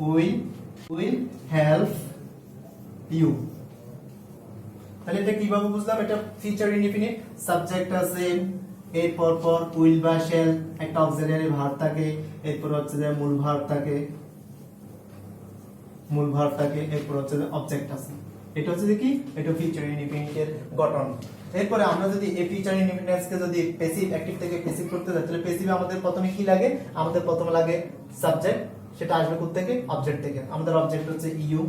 উইল হেল্প ইউ। তাহলে এটা কিভাবে বুঝলাম? এটা ফিউচার ইনডিফিনিট, সাবজেক্ট আছে, এরপর পর উইল বা শ্যাল, একটা অক্সিলারি ভার্ব থাকে, এরপর হচ্ছে যে মূল ভার্ব থাকে, এরপর হচ্ছে যে অবজেক্ট আছে। এটা হচ্ছে কি, এটা ফিউচার ইনডিফিনিটের গঠন। এরপরে আমরা যদি এই ফিউচার ইনডিফিনিটকে যদি প্যাসিভ অ্যাক্টিভ থেকে প্যাসিভ করতে যাই, তাহলে প্যাসিভে আমাদের প্রথমে কি লাগে? আমাদের প্রথমে লাগে সাবজেক্ট, সেটা আসবে কোথা থেকে? অবজেক্ট থেকে। আমাদের অবজেক্ট হচ্ছে ইউ।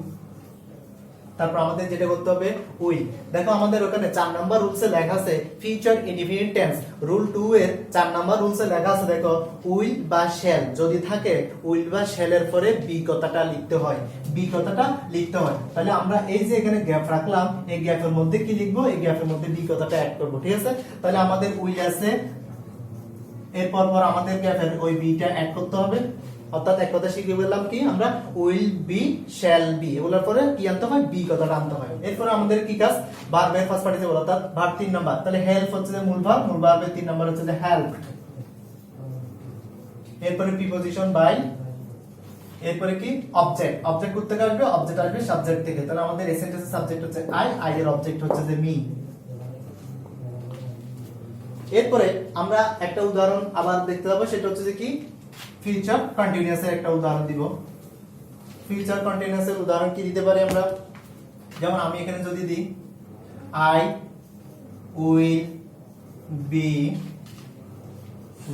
তারপর আমাদের যেটা করতে হবে উইল। দেখো আমাদের ওখানে 4 নাম্বার রুলসে লেখা আছে ফিউচার ইনডিফিনিট টেন্স, রুল 2 এর 4 নাম্বার রুলসে লেখা আছে, দেখো উইল বা শ্যাল যদি থাকে, উইল বা শ্যালের পরে বি কথাটা লিখতে হয়, তাহলে আমরা এই যে এখানে গ্যাপ রাখলাম, এই গ্যাপের মধ্যে কি লিখবো? এই গ্যাপের মধ্যে বি কথাটা অ্যাড করব, ঠিক আছে। তাহলে আমাদের উইল আছে, এরপর আমাদের গ্যাপের ওই বিটা অ্যাড করতে হবে। অর্থাৎ এক কথা শিখে বললাম কি, আমরা উইল বি শ্যাল বি, এগুলোর পরে কি আনতে হয়? বি কথাটা আনতে হয়। এরপর আমাদের কি কাজ? ভার্বের ফার্স্ট পার্টিসিপল, অর্থাৎ ভার্ব 3 নাম্বার, তাহলে হেল্প হচ্ছে যে মূল ভার্বের 3 নাম্বার হচ্ছে যে হেল্প। এরপরে প্রিপজিশন বাই, এরপরে কি অবজেক্ট করতে আসবে, অবজেক্ট আসবে সাবজেক্ট থেকে। তাহলে আমাদের এই সেন্টেন্সের সাবজেক্ট হচ্ছে আই এর অবজেক্ট হচ্ছে যে মি। এরপরে আমরা একটা উদাহরণ আবার দেখতে যাবো, সেটা হচ্ছে যে কি, ফিউচার কন্টিনিউয়াস এর একটা উদাহরণ দিব। ফিউচার কন্টিনিউয়াস এর উদাহরণ কি দিতে পারি আমরা? যেমন আমি এখানে যদি দিই I will be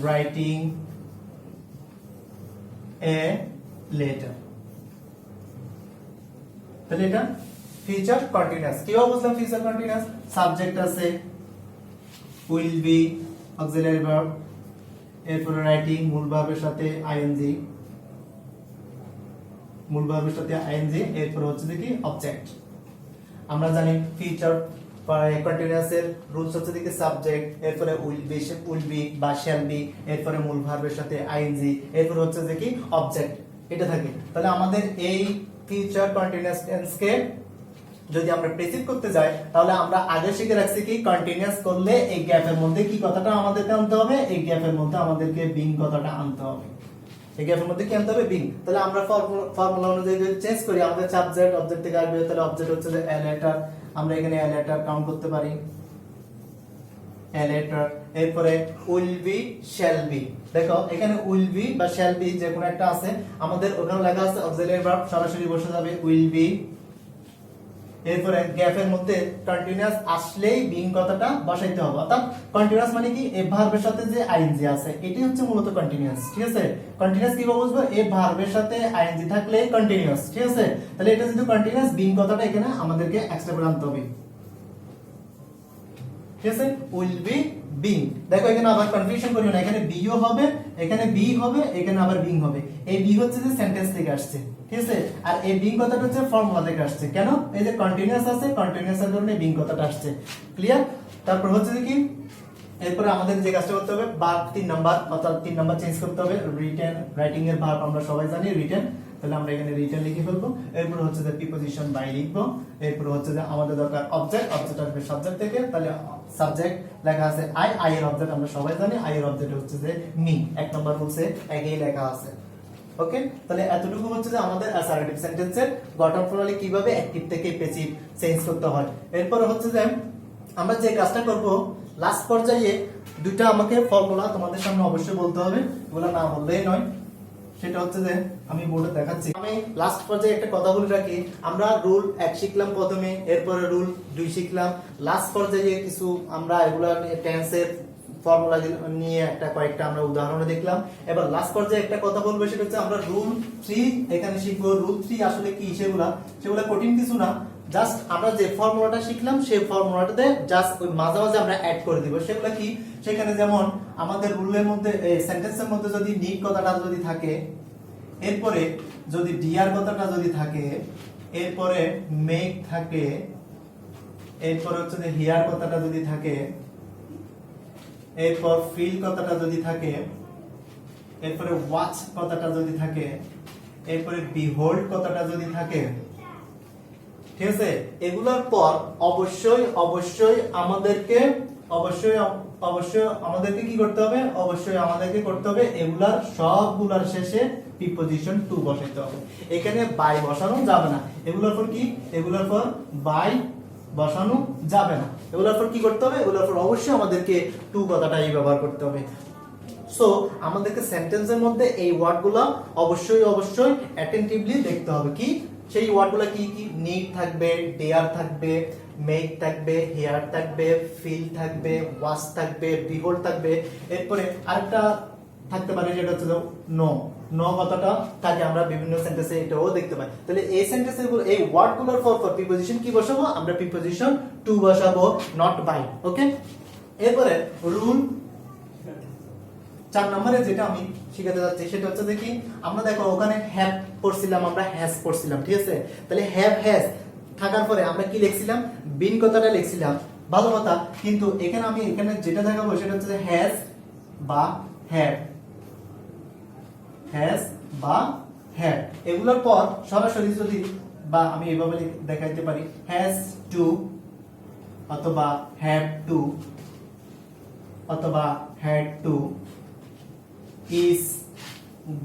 writing a letter, তাহলে এটা ফিউচার কন্টিনিউয়াস। কিভাবে বুঝলাম ফিউচার কন্টিনিউয়াস? সাবজেক্ট আছে উইল বি, অক্সিলারি ভার্ব, এরপরে রাইটিং মূল ভার্বের সাথে আইএনজি, এরপর হচ্ছে কি অবজেক্ট। আমরা জানি ফিউচার কন্টিনিউয়াস এর রুলস হচ্ছে কি সাবজেক্ট, এরপরে উইল বি বা শ্যাল বি, এরপরে মূল ভার্বের সাথে আইএনজি, এরপর হচ্ছে যে কি অবজেক্ট, এটা থাকে। তাহলে আমাদের এই ফিউচার কন্টিনিউয়াস টেন্সকে যদি আমরা প্রেসিভ করতে যাই, তাহলে আমরা আগে শিখে রাখছি কি, কন্টিনিউয়াস করলে এই গ্যাপের মধ্যে কি কথাটা আমাদেরকে আনতে হবে? এই গ্যাপের মধ্যে আমাদেরকে বিং কথাটা আনতে হবে। এই গ্যাপের মধ্যে কি আনতে হবে? বিং। তাহলে আমরা ফর্মুলা অনুযায়ী যদি চেঞ্জ করি, আমাদের সাবজেক্ট অবজেক্ট থেকে আসবে, তাহলে অবজেক্ট হচ্ছে যে এ লেটার, আমরা এখানে এ লেটার কাউন্ট করতে পারি, এ লেটার। এরপরে উইল বি শ্যাল বি, দেখো এখানে উইল বি বা শ্যাল বি যে কোনো একটা আছে, আমাদের ওখানে লেখা আছে অক্সিলারি ভার্ব, সরাসরি বসে যাবে উইল বি। এরপরে গ্যাপের মধ্যে কন্টিনিউয়াস আসলেই বিং কথাটা বসাইতে হবে। অর্থাৎ কন্টিনিউয়াস মানে কি, এই ভার্বের সাথে যে আইএনজি আছে, এটাই হচ্ছে মূলত কন্টিনিউয়াস, ঠিক আছে। কন্টিনিউয়াস কিভাবে বুঝবো? এই ভার্বের সাথে আইএনজি থাকলে কন্টিনিউয়াস, ঠিক আছে। তাহলে এটা যদি কন্টিনিউয়াস, বিং কথাটা এখানে আমাদেরকে এক্সট্রা করে আনতে হবে, ঠিক আছে। উইল বি বিং, দেখো এখানে আবার কনফিউশন করিও না, এখানে বিও হবে, এখানে বি হবে, এখানে আবার বিং হবে। এই বি হচ্ছে যে সেন্টেন্স থেকে আসছে, ঠিক আছে। আর এই বিং কথাটা হচ্ছে ফর্মুলা থেকে আসছে। কেন? এই যে কন্টিনিউয়াস আছে, কন্টিনিউয়াসের কারণে বিং কথাটা আসছে, ক্লিয়ার। তারপর হচ্ছে কি, এরপরে আমাদের যে কাজটা করতে হবে, ভার্ব 3 নাম্বার, অর্থাৎ 3 নাম্বার চেঞ্জ করতে হবে। রিটেন, রাইটিং এর ভার্ব আমরা সবাই জানি রিটেন, তাহলে আমরা এখানে রিটেন লিখে ফেলবো। এরপর হচ্ছে যে প্রিপজিশন বাই লিখবো। এরপর হচ্ছে যে আমাদের দরকার অবজেক্ট আসবে সাবজেক্ট থেকে, তাহলে সাবজেক্ট লেখা আছে আই এর অবজেক্ট আমরা সবাই জানি, আই এর অবজেক্ট হচ্ছে যে মি। 1 নাম্বার রুলসে আগেই লেখা আছে, ওকে। তাহলে এতটুকু হচ্ছে যে আমাদের অ্যাসার্টিভ সেন্টেন্সের গঠন প্রণালী, কিভাবে অ্যাক্টিভ থেকে প্যাসিভ চেঞ্জ করতে হয়। এরপর হচ্ছে যে আমরা যে কাজটা করব, লাস্ট পর্যায়ে দুইটা আমাকে ফর্মুলা তোমাদের সামনে অবশ্যই বলতে হবে, এগুলো না বললেই নয়। সেটা হচ্ছে যে আমি বোর্ডে দেখাচ্ছি। আমি লাস্ট পর্যায়ে একটা কথা বলে রাখি, আমরা রুল 1 শিখলাম প্রথমে, এরপরে রুল 2 শিখলাম, লাস্ট পর্যায়ে কিছু আমরা এগুলা টেন্সের ফর্মুলা নিয়ে একটা কয়েকটা আমরা উদাহরণ দেখলাম। এবার লাস্ট পর্যায়ে একটা কথা বলবো, সেটা হচ্ছে আমরা রুল 3 এখানে শিখবো। রুল 3 আসলে কি, সেগুলা কঠিন কিছু না, জাস্ট আমরা যে ফর্মুলাটা শিখলাম সেই ফর্মুলাটাতে জাস্ট ওই মাঝে মাঝে আমরা অ্যাড করে দিব। সেগুলা কি, সেখানে যেমন আমাদের রুলের মধ্যে সেন্টেন্সের মধ্যে যদি নিড কথাটা যদি থাকে, এরপরে যদি ডিআর কথাটা যদি থাকে, এরপরে মেক থাকে, এরপর হচ্ছে যে হিয়ার কথাটা যদি থাকে, এরপর ফিল কথাটা যদি থাকে, এরপরে ওয়াচ কথাটা যদি থাকে, এরপরে বিহোল্ড কথাটা যদি থাকে, ঠিক আছে, এগুলোর পর অবশ্যই অবশ্যই আমাদেরকে কি করতে হবে, অবশ্যই আমাদেরকে করতে হবে এগুলার সবগুলার শেষে প্রিপজিশন টু বসাইতে হবে। এখানে বাই বসানো যাবে না, এগুলোর পর কি, এগুলোর পর বাই বসানো যাবে না, এগুলোর পর কি করতে হবে, এগুলোর পর অবশ্যই আমাদেরকে টু কথাটাই ব্যবহার করতে হবে। সো আমাদেরকে সেন্টেন্সের মধ্যে এই ওয়ার্ডগুলো অবশ্যই অবশ্যই অ্যাটেন্টিভলি দেখতে হবে। কি সেই ওয়ার্ডগুলো কি কি, নিড থাকবে, ডেয়ার থাকবে, মেক থাকবে, হেয়ার থাকবে, ফিল থাকবে, ওয়াচ থাকবে, বিহোল্ড থাকবে, এরপরে আরেকটা থাকতে পারে যেটা হচ্ছে নো। নো কথাটা থাকে আমরা বিভিন্ন সেন্টেন্সে এটাও দেখতে পাই। তাহলে এই সেন্টেন্সের এই ওয়ার্ডগুলোর পর প্রিপজিশন কি বসাবো, আমরা প্রিপজিশন টু বসাবো, নট বাই। ওকে, এরপরে রুল 4 নম্বরে যেটা আমি শিখাতে যাচ্ছি সেটা হচ্ছে দেখি, আমরা দেখো ওখানে হ্যাভ পড়ছিলাম, আমরা হ্যাজ পড়ছিলাম, ঠিক আছে। তাহলে হ্যাভ হ্যাজ থাকার পরে আমরা কি লিখছিলাম, বিন কথাটা লিখছিলাম, ভালো কথা। কিন্তু এখানে আমি এখানে যেটা দেখাবো সেটা হচ্ছে হ্যাজ বা হ্যাড, হ্যাজ বা হ্যাড, এগুলোর পর সরাসরি যদি বা আমি এইভাবে দেখাইতে পারি, হ্যাজ টু অথবা হ্যাভ টু অথবা had to, is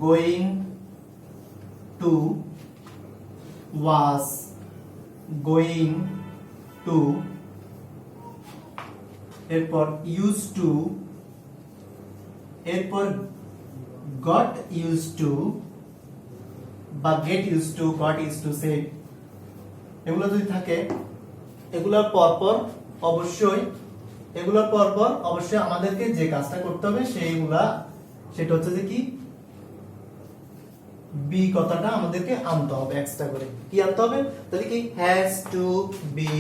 going to, was going to, এরপর used to, এরপর got used to বা get used to, got used to say, এগুলো যদি থাকে, এগুলোর পরপর অবশ্যই আমাদেরকে যে কাজটা করতে হবে সেটা হচ্ছে যে কি, বি কথাটা আমাদেরকে আনতে হবে এক্সট্রা করে। কি আনতে হবে, তাহলে কি, has to be,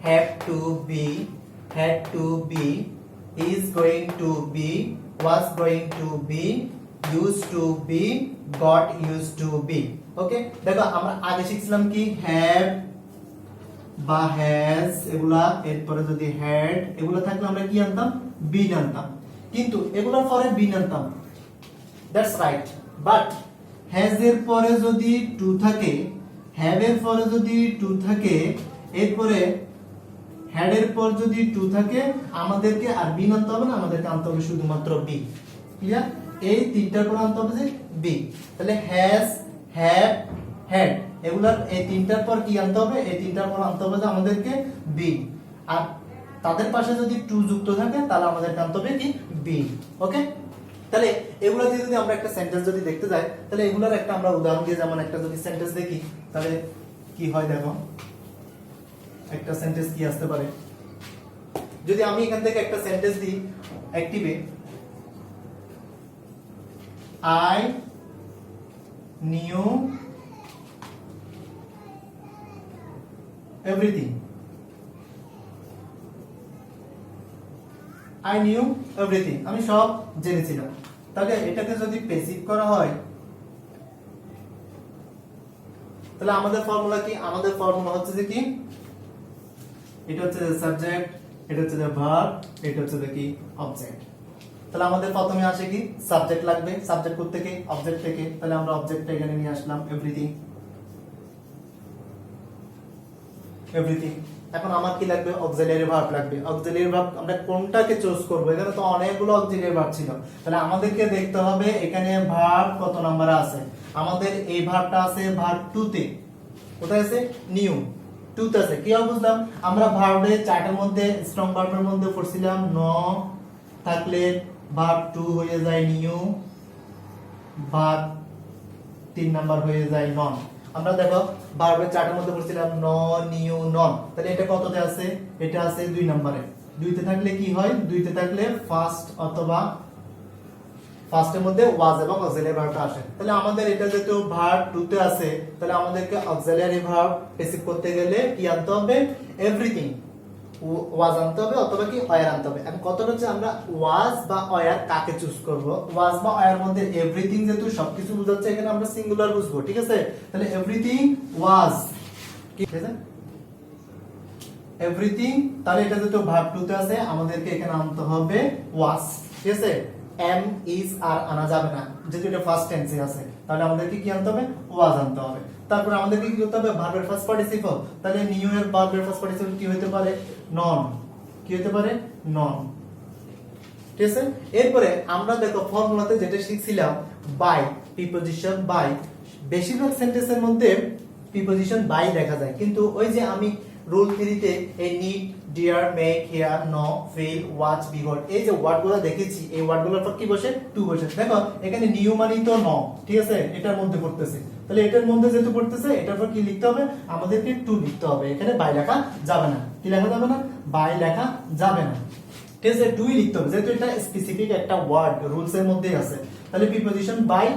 have to be, had to be, is going to be, was going to be, used to be, got used to be। Okay, দেখো আমরা আগে শিখছিলাম কি, হ্যাভ বা হ্যাজ এগুলা, এরপরে যদি হ্যাড এগুলা থাকলে আমরা কি আনতাম, বিন আনতাম, কিন্তু এগুলোর পরে বিন আনতাম, দ্যাটস রাইট। বাট হ্যাজ এর পরে যদি টু থাকে, হ্যাভ এর পরে যদি টু থাকে, এরপরে হ্যাড এর পর যদি টু থাকে, আমাদেরকে আর বিন আনতে হবে না, আমাদেরকে আনতে হবে শুধুমাত্র বি। ক্লিয়ার, এই তিনটার পর আনতে হবে যে বি। তাহলে হ্যাজ, হ্যাভ, হ্যাড এগুলার এই তিনটার পর কি আনতে হবে, এই তিনটার পর আনতে হবে যে আমাদেরকে বি, আর তাদের পাশে যদি টু যুক্ত থাকে তাহলে আমাদেরকে আনতে হবে কি, বি। ওকে, তাহলে এগুলা দিয়ে যদি আমরা একটা সেন্টেন্স যদি দেখতে যাই, তাহলে এগুলার একটা আমরা উদাহরণ দিয়ে, যেমন একটা যদি সেন্টেন্স দেখি তাহলে কি হয়, দেখো একটা সেন্টেন্স কি আসতে পারে। যদি আমি এখান থেকে একটা সেন্টেন্স দিই অ্যাক্টিভে, I knew everything, I knew everything, আমি সব জেনেছিলাম। তাহলে এটাকে যদি প্যাসিভ করা হয়, তাহলে আমাদের ফর্মুলা কি, আমাদের ফর্মুলা হচ্ছে যে কি, এটা হচ্ছে যে সাবজেক্ট, এটা হচ্ছে যে ভার্ব, এটা হচ্ছে যে কি অবজেক্ট। তাহলে আমাদের প্রথমে আসে কি, সাবজেক্ট লাগবে, সাবজেক্ট কোথা থেকে, অবজেক্ট থেকে, তাহলে আমরা অবজেক্টটা এখানে নিয়ে আসলাম, এভরিথিং, এভরিথিং। এখন আমার কি লাগবে, অক্সিলিয়ারি ভার্ব লাগবে। অক্সিলিয়ারি ভার্ব আমরা কোনটাকে চুজ করব, এখানে তো অনেকগুলো অক্সিলিয়ারি ভার্ব ছিল, তাহলে আমাদেরকে দেখতে হবে এখানে ভার্ব কত নম্বরে আছে। আমাদের এই ভার্বটা আছে ভার্ব 2 তে, কোথায় আছে, নিউ 2 তে আছে। কি বুঝলাম, আমরা ভার্বের চারটার মধ্যে স্ট্রং ভার্বের মধ্যে পড়ছিলাম ন থাকলে ভার্ব 2 হয়ে যায় নিউ, ভার্ব 3 নাম্বার হয়ে যায় নন। আমরা দেখো ভার্বের চার্টের মধ্যে বলছিলাম নন নিউ নন, তাহলে এটা কততে আছে? এটা আছে 2 নম্বরে। 2 তে থাকলে কি হয়? 2 তে থাকলে ফার্স্ট অথবা ফার্স্টের মধ্যে ওয়াজ এবং অক্সিলারি ভার্বটা আসে। তাহলে আমাদের এটা যেহেতু ভার্ব 2 তে আছে, তাহলে আমাদেরকে অক্সিলারি ভার্ব পেসিভ করতে গেলে কি আনতে হবে? এভরিথিং, ওয়াজ আনতে হবে অথবা কি ওয়্যার আনতে হবে। এখন কতটা হচ্ছে আমরা ওয়াজ বা ওয়্যার কাকে চুজ করব? ওয়াজ বা ওয়্যার মধ্যে এভরিথিং যেহেতু সবকিছু বোঝাচ্ছে, এখানে আমরা সিঙ্গুলার বুঝবো, ঠিক আছে? তাহলে এভরিথিং ওয়াজ, কি ঠিক আছে? এভরিথিং, তাহলে এটা যেহেতু ভার্ব 2 তে আছে, আমাদেরকে এখানে আনতে হবে ওয়াজ, ঠিক আছে? এম ইজ আর আনা যাবে না, যেহেতু এটা ফার্স্ট টেন্সে আছে, তাহলে আমাদেরকে কি আনতে হবে? ওয়াজ আনতে হবে। তারপর আমাদেরকে কি করতে হবে? ভার্বের ফার্স্ট পার্টিসিপল, তাহলে নিউ এর ভার্বের ফার্স্ট পার্টিসিপল কি হতে পারে? নন। কি হতে পারে? নন, ঠিক আছে? এরপরে আমরা দেখো ফর্মুলাতে যেটা শিখছিলাম বাই, প্রিপজিশন বাই, বেশিরভাগ সেন্টেন্সের মধ্যে প্রিপজিশন বাই দেখা যায়, কিন্তু ওই যে আমি রুল 3 তে এই need, dare, make, hear, know, feel, watch, behold, এই যে ওয়ার্ডগুলো দেখেছি, এই ওয়ার্ডগুলোর পর কি বসে? টু বসে। দেখো এখানে নিউ মানে তো নো, ঠিক আছে? এটার মধ্যে পড়তেছে, তাহলে এটার মধ্যে যেহেতু পড়তেছে, এটার পর কি লিখতে হবে? আমাদেরকে টু লিখতে হবে। এখানে বাই লেখা যাবে না। কি লেখা যাবে না? বাই লেখা যাবে না, ঠিক আছে? টুই লিখতে হবে, যেহেতু এটা স্পেসিফিক একটা ওয়ার্ড রুলস এর মধ্যেই আছে। তাহলে প্রিপজিশন বাই,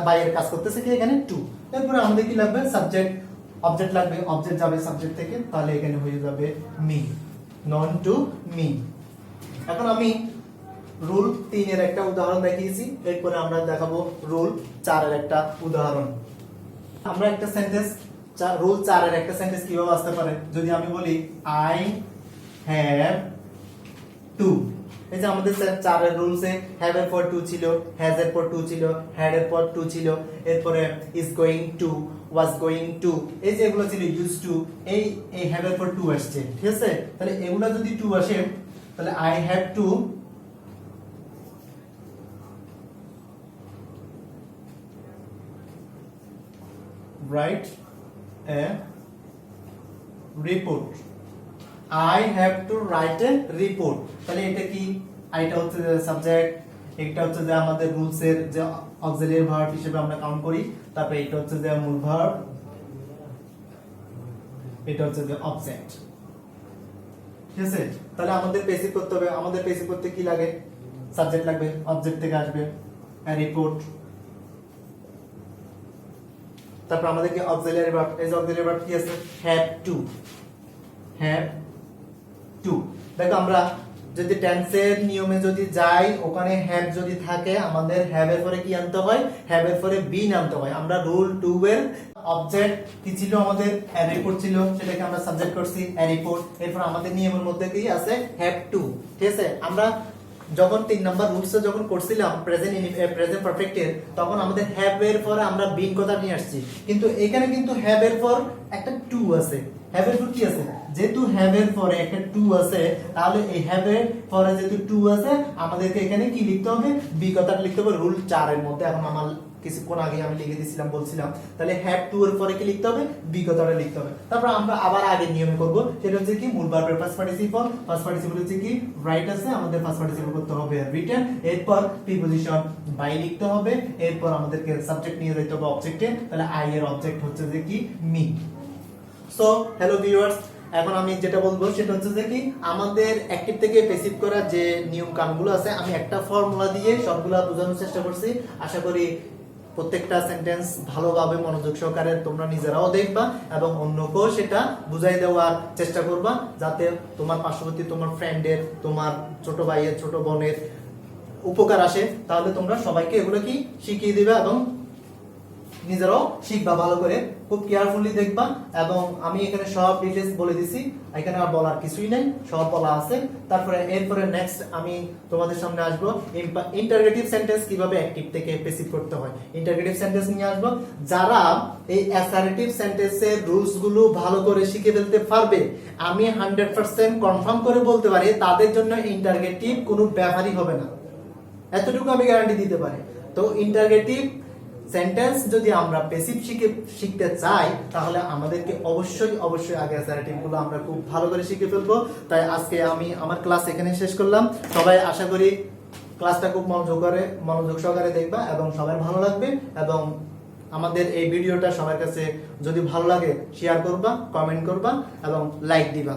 বাইয়ের কাজ করতেছে কি এখানে? টু। এরপরে আমাদের কি লাগবে? সাবজেক্ট, অবজেক্ট লাগবে, অবজেক্ট যাবে সাবজেক্ট থেকে, তাহলে এখানে হয়ে যাবে মি, নন টু মি। এখন আমি রুল 3 এর একটা উদাহরণ দেখিয়েছি, এরপরে আমরা দেখাবো রুল 4 এর একটা উদাহরণ। আমরা একটা সেন্টেন্স, রুল 4 এর একটা সেন্টেন্স কিভাবে আসতে পারে? যদি আমি বলি আই হ্যাভ টু, এই যে আমাদের 4 এর রুলসে হ্যাভ এর পর টু ছিল, হ্যাজ এর পর টু ছিল, হ্যাড এর পর টু ছিল, এরপরে is going to, was going to, এই যে এগুলো ছিল ইউজ টু, এই হ্যাভ এর পর টু আসছে, ঠিক আছে? তাহলে এগুলা যদি টু আসে, তাহলে I have to write a report, I have to write a report, তাহলে এটা কি? এটা হচ্ছে সাবজেক্ট, এটা হচ্ছে যে আমাদের রুলস এর যে অক্সিলারি ভার্ব হিসেবে আমরা কাউন্ট করি, তারপরে এটা হচ্ছে যে মূল ভার্ব, এটা হচ্ছে যে অবজেক্ট, ঠিক আছে? তাহলে আমাদের পেসিভ করতে হবে, আমাদের পেসিভ করতে কি লাগে? সাবজেক্ট লাগবে, অবজেক্ট থেকে আসবে রিপোর্ট, তারপর আমাদেরকে অক্সিলারি ভার্ব, এই যে অক্সিলারি ভার্ব কি আছে? Have to, have to. দেখো আমরা যদি টেন্সের নিয়মে যদি যাই, ওখানে হ্যাভ যদি থাকে, আমাদের হ্যাভ এর পরে কি আনতে হয়? হ্যাভ এর পরে বিন আনতে হয়। আমরা রুল 2 এর অবজেক্ট কি ছিল? আমাদের রিপোর্ট ছিল, সেটাকে আমরা সাবজেক্ট করছি রিপোর্ট। এরপর আমাদের নিয়মের মধ্যে কি আছে? হ্যাভ টু, ঠিক আছে? আমরা যখন 3 নাম্বার রুলসে যখন করছিলাম প্রেজেন্ট পারফেক্ট এর, তখন আমাদের হ্যাভ এর পরে আমরা বিন কথা নিয়ে আসছি, কিন্তু এখানে কিন্তু হ্যাভ এর পর একটা টু আছে। হ্যাভ এর পর কি আছে? যেহেতু হ্যাভ এর পরে একটা টু আছে, তাহলে এই হ্যাভ এর পরে যেহেতু টু আছে, আমাদেরকে এখানে কি লিখতে হবে? বি কথাটা লিখতে হবে রুল 4 এর মধ্যে। এখন আমার কিছুক্ষণ আগে আমি লিখে দিয়েছিলাম, বলছিলাম, তাহলে হ্যাভ টু এর পরে কি লিখতে হবে? বি কথাটা লিখতে হবে। তারপর আমরা আবার আগের নিয়মে করব, সেটা হচ্ছে কি? মূল ভার্বের ফার্স্ট পার্টিসিপল, ফার্স্ট পার্টিসিপল হচ্ছে কি? রাইট আছে, আমাদের ফার্স্ট পার্টিসিপল করতে হবে রিটেন, এরপর প্রিপজিশন বাই লিখতে হবে, এরপর আমাদেরকে সাবজেক্ট নিয়ে যেতে হবে অবজেক্টে, তাহলে আই এর অবজেক্ট হচ্ছে যে কি? মি। সো হ্যালো ভিউয়ার্স, এখন আমি যেটা বলবো সেটা হচ্ছে যে কি, আমাদের অ্যাক্টিভ থেকে প্যাসিভ করার যে নিয়ম কানুনগুলো আছে, আমি একটা ফর্মুলা দিয়ে সবগুলো বোঝানোর চেষ্টা করছি। আশা করি প্রত্যেকটা সেন্টেন্স ভালোভাবে মনোযোগ সহকারে তোমরা নিজেরাও দেখবা এবং অন্যকেও সেটা বুঝাই দেওয়ার চেষ্টা করবা, যাতে তোমার পার্শ্ববর্তী তোমার ফ্রেন্ডের, তোমার ছোট ভাইয়ের, ছোট বোনের উপকার আসে। তাহলে তোমরা সবাইকে এগুলো কি শিখিয়ে দিবে এবং নিজেরাও শিখবা ভালো করে, খুব কেয়ারফুলি দেখবা। এবং আমি এখানে সব ডিটেইলস বলে দিছি, এখানে আর বলার কিছুই নাই, সব বলা আছে। তারপরে এরপরে নেক্সট আমি তোমাদের সামনে আসবো ইন্টারগেটিভ সেন্টেন্স কিভাবে অ্যাক্টিভ থেকে প্যাসিভ করতে হয়, ইন্টারগেটিভ সেন্টেন্স নিয়ে আসবো। যারা এই অ্যাসার্টিভ সেন্টেন্সের রুলস গুলো ভালো করে শিখে ফেলতে পারবে, আমি 100% কনফার্ম করে বলতে পারি তাদের জন্য ইন্টারগেটিভ কোনো ব্যাপারই হবে না, এতটুকু আমি গ্যারান্টি দিতে পারি। তো ইন্টারগেটিভ সেন্টেন্স যদি আমরা প্যাসিভ শিখতে চাই, তাহলে আমাদেরকে অবশ্যই আগে অ্যাসার্টিভ গুলো আমরা খুব ভালো করে শিখে ফেলবো। তাই আজকে আমি আমার ক্লাস এখানে শেষ করলাম। সবাই আশা করি ক্লাসটা খুব মনোযোগ সহকারে দেখবা এবং সবাই ভালো লাগবে। এবং আমাদের এই ভিডিওটা সবার কাছে যদি ভালো লাগে শেয়ার করবা, কমেন্ট করবা এবং লাইক দিবা।